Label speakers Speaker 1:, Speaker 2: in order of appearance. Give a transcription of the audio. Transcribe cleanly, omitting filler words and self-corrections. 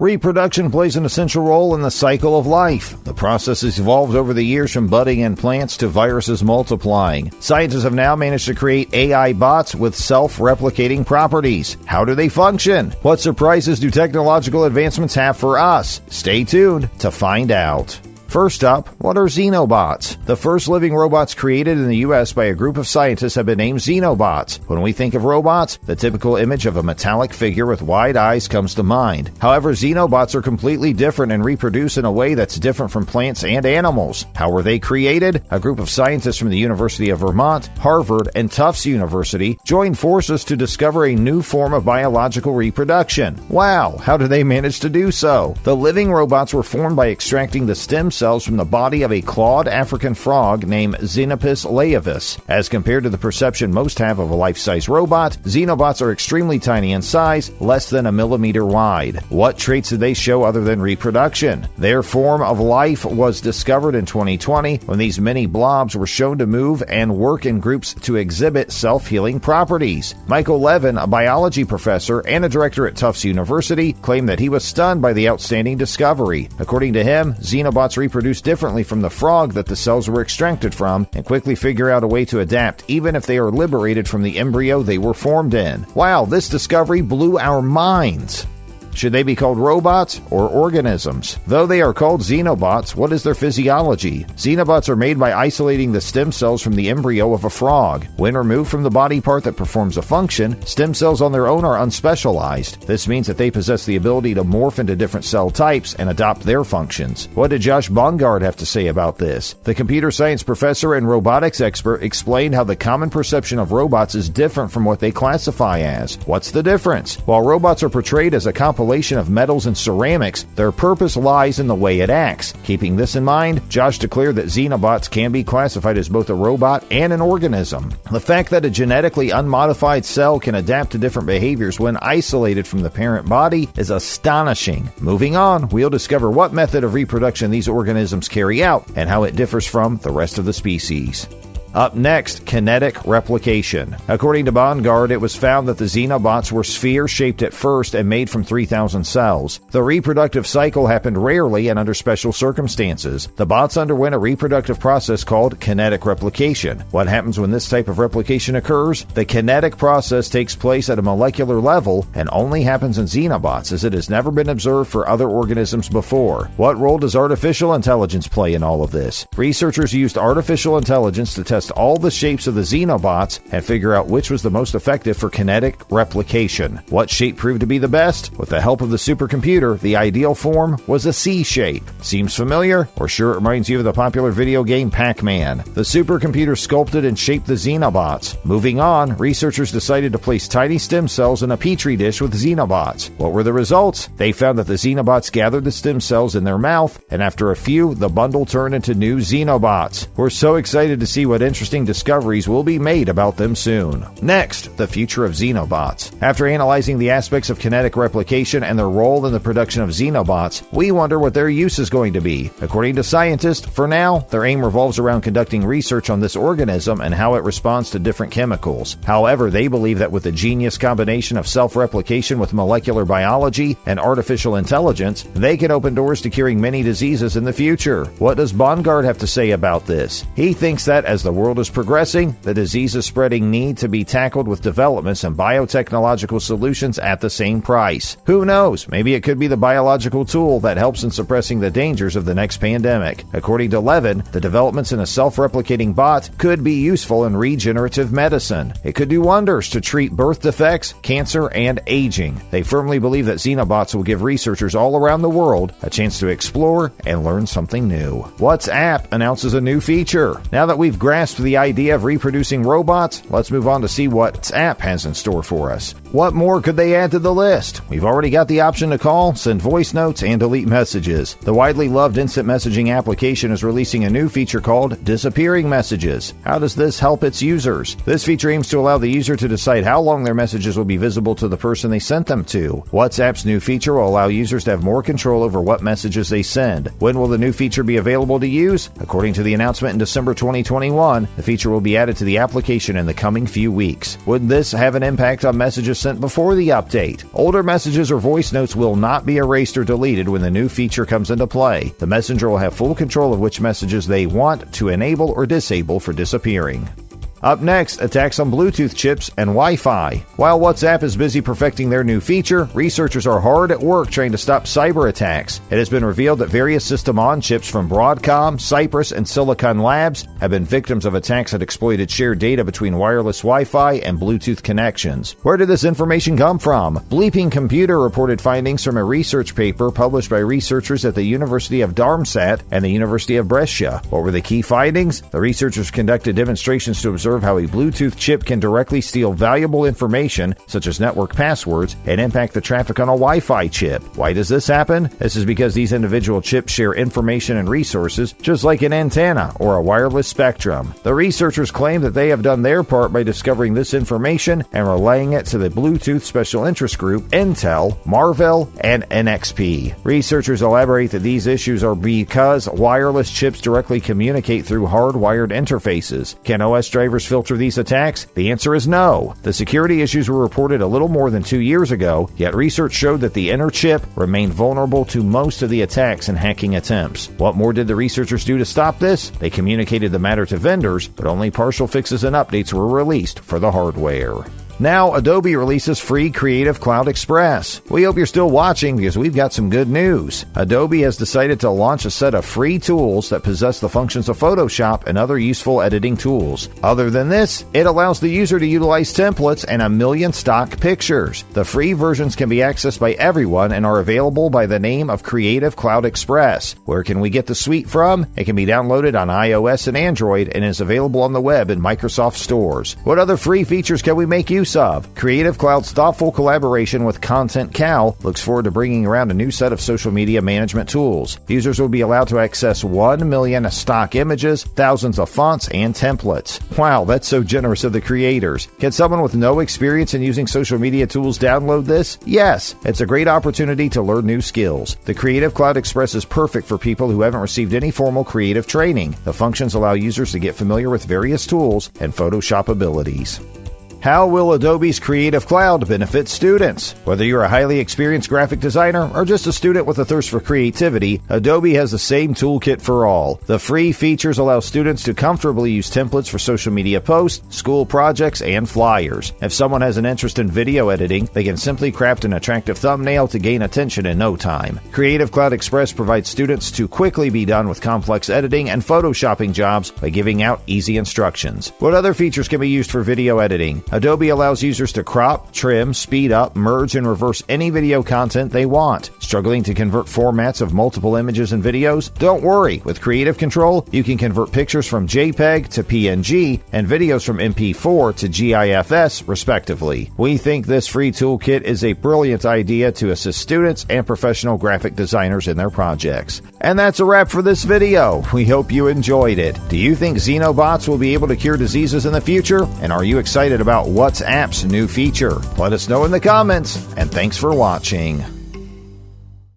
Speaker 1: Reproduction plays an essential role in the cycle of life. The process has evolved over the years from budding in plants to viruses multiplying. Scientists have now managed to create AI bots with self-replicating properties. How do they function? What surprises do technological advancements have for us? Stay tuned to find out. First up, what are Xenobots? The first living robots created in the U.S. by a group of scientists have been named Xenobots. When we think of robots, the typical image of a metallic figure with wide eyes comes to mind. However, Xenobots are completely different and reproduce in a way that's different from plants and animals. How were they created? A group of scientists from the University of Vermont, Harvard, and Tufts University joined forces to discover a new form of biological reproduction. Wow, how did they manage to do so? The living robots were formed by extracting the stem cells from the body of a clawed African frog named Xenopus laevis. As compared to the perception most have of a life-size robot, Xenobots are extremely tiny in size, less than a millimeter wide. What traits did they show other than reproduction? Their form of life was discovered in 2020 when these mini blobs were shown to move and work in groups to exhibit self-healing properties. Michael Levin, a biology professor and a director at Tufts University, claimed that he was stunned by the outstanding discovery. According to him, Xenobots reproduce differently from the frog that the cells were extracted from and quickly figure out a way to adapt even if they are liberated from the embryo they were formed in. Wow, this discovery blew our minds. Should they be called robots or organisms? Though they are called Xenobots, what is their physiology? Xenobots are made by isolating the stem cells from the embryo of a frog. When removed from the body part that performs a function, stem cells on their own are unspecialized. This means that they possess the ability to morph into different cell types and adopt their functions. What did Josh Bongard have to say about this? The computer science professor and robotics expert explained how the common perception of robots is different from what they classify as. What's the difference? While robots are portrayed as a compilation of metals and ceramics, their purpose lies in the way it acts. Keeping this in mind, Josh declared that Xenobots can be classified as both a robot and an organism. The fact that a genetically unmodified cell can adapt to different behaviors when isolated from the parent body is astonishing. Moving on, we'll discover what method of reproduction these organisms carry out and how it differs from the rest of the species. Up next, kinetic replication. According to Bongard, it was found that the Xenobots were sphere-shaped at first and made from 3,000 cells. The reproductive cycle happened rarely and under special circumstances. The bots underwent a reproductive process called kinetic replication. What happens when this type of replication occurs? The kinetic process takes place at a molecular level and only happens in Xenobots, as it has never been observed for other organisms before. What role does artificial intelligence play in all of this? Researchers used artificial intelligence to test all the shapes of the Xenobots and figure out which was the most effective for kinetic replication. What shape proved to be the best? With the help of the supercomputer, the ideal form was a C shape. Seems familiar? Or sure it reminds you of the popular video game Pac-Man. The supercomputer sculpted and shaped the Xenobots. Moving on, researchers decided to place tiny stem cells in a petri dish with Xenobots. What were the results? They found that the Xenobots gathered the stem cells in their mouth, and after a few, the bundle turned into new Xenobots. We're so excited to see what interesting discoveries will be made about them soon. Next, the future of Xenobots. After analyzing the aspects of kinetic replication and their role in the production of Xenobots, we wonder what their use is going to be. According to scientists, for now, their aim revolves around conducting research on this organism and how it responds to different chemicals. However, they believe that with a genius combination of self-replication with molecular biology and artificial intelligence, they can open doors to curing many diseases in the future. What does Bongard have to say about this? He thinks that as the world is progressing, the diseases spreading need to be tackled with developments and biotechnological solutions at the same price. Who knows? Maybe it could be the biological tool that helps in suppressing the dangers of the next pandemic. According to Levin, the developments in a self-replicating bot could be useful in regenerative medicine. It could do wonders to treat birth defects, cancer, and aging. They firmly believe that Xenobots will give researchers all around the world a chance to explore and learn something new. WhatsApp announces a new feature. Now that we've grasped the idea of reproducing robots, let's move on to see what WhatsApp has in store for us. What more could they add to the list? We've already got the option to call, send voice notes, and delete messages. The widely loved instant messaging application is releasing a new feature called disappearing messages. How does this help its users? This feature aims to allow the user to decide how long their messages will be visible to the person they sent them to. WhatsApp's new feature will allow users to have more control over what messages they send. When will the new feature be available to use? According to the announcement in December 2021, 1, the feature will be added to the application in the coming few weeks. Would this have an impact on messages sent before the update? Older messages or voice notes will not be erased or deleted when the new feature comes into play. The messenger will have full control of which messages they want to enable or disable for disappearing. Up next, attacks on Bluetooth chips and Wi-Fi. While WhatsApp is busy perfecting their new feature, researchers are hard at work trying to stop cyber attacks. It has been revealed that various system-on-chips from Broadcom, Cypress, and Silicon Labs have been victims of attacks that exploited shared data between wireless Wi-Fi and Bluetooth connections. Where did this information come from? Bleeping Computer reported findings from a research paper published by researchers at the University of Darmstadt and the University of Brescia. What were the key findings? The researchers conducted demonstrations to observe how a Bluetooth chip can directly steal valuable information, such as network passwords, and impact the traffic on a Wi-Fi chip. Why does this happen? This is because these individual chips share information and resources, just like an antenna or a wireless spectrum. The researchers claim that they have done their part by discovering this information and relaying it to the Bluetooth Special Interest Group, Intel, Marvell, and NXP. Researchers elaborate that these issues are because wireless chips directly communicate through hardwired interfaces. Can OS drivers filter these attacks? The answer is no. The security issues were reported a little more than 2 years ago, yet research showed that the inner chip remained vulnerable to most of the attacks and hacking attempts. What more did the researchers do to stop this? They communicated the matter to vendors, but only partial fixes and updates were released for the hardware. Now, Adobe releases free Creative Cloud Express. We hope you're still watching because we've got some good news. Adobe has decided to launch a set of free tools that possess the functions of Photoshop and other useful editing tools. Other than this, it allows the user to utilize templates and 1 million stock pictures. The free versions can be accessed by everyone and are available by the name of Creative Cloud Express. Where can we get the suite from? It can be downloaded on iOS and Android and is available on the web in Microsoft stores. What other free features can we make use of? Creative Cloud's thoughtful collaboration with Content Cow looks forward to bringing around a new set of social media management tools. Users will be allowed to access 1 million stock images, thousands of fonts, and templates. Wow, that's so generous of the creators. Can someone with no experience in using social media tools download this? Yes, it's a great opportunity to learn new skills. The Creative Cloud Express is perfect for people who haven't received any formal creative training. The functions allow users to get familiar with various tools and Photoshop abilities. How will Adobe's Creative Cloud benefit students? Whether you're a highly experienced graphic designer or just a student with a thirst for creativity, Adobe has the same toolkit for all. The free features allow students to comfortably use templates for social media posts, school projects, and flyers. If someone has an interest in video editing, they can simply craft an attractive thumbnail to gain attention in no time. Creative Cloud Express provides students to quickly be done with complex editing and photoshopping jobs by giving out easy instructions. What other features can be used for video editing? Adobe allows users to crop, trim, speed up, merge, and reverse any video content they want. Struggling to convert formats of multiple images and videos? Don't worry. With Creative Control, you can convert pictures from JPEG to PNG and videos from MP4 to GIFs, respectively. We think this free toolkit is a brilliant idea to assist students and professional graphic designers in their projects. And that's a wrap for this video. We hope you enjoyed it. Do you think Xenobots will be able to cure diseases in the future? And are you excited about WhatsApp's new feature? Let us know in the comments, and thanks for watching.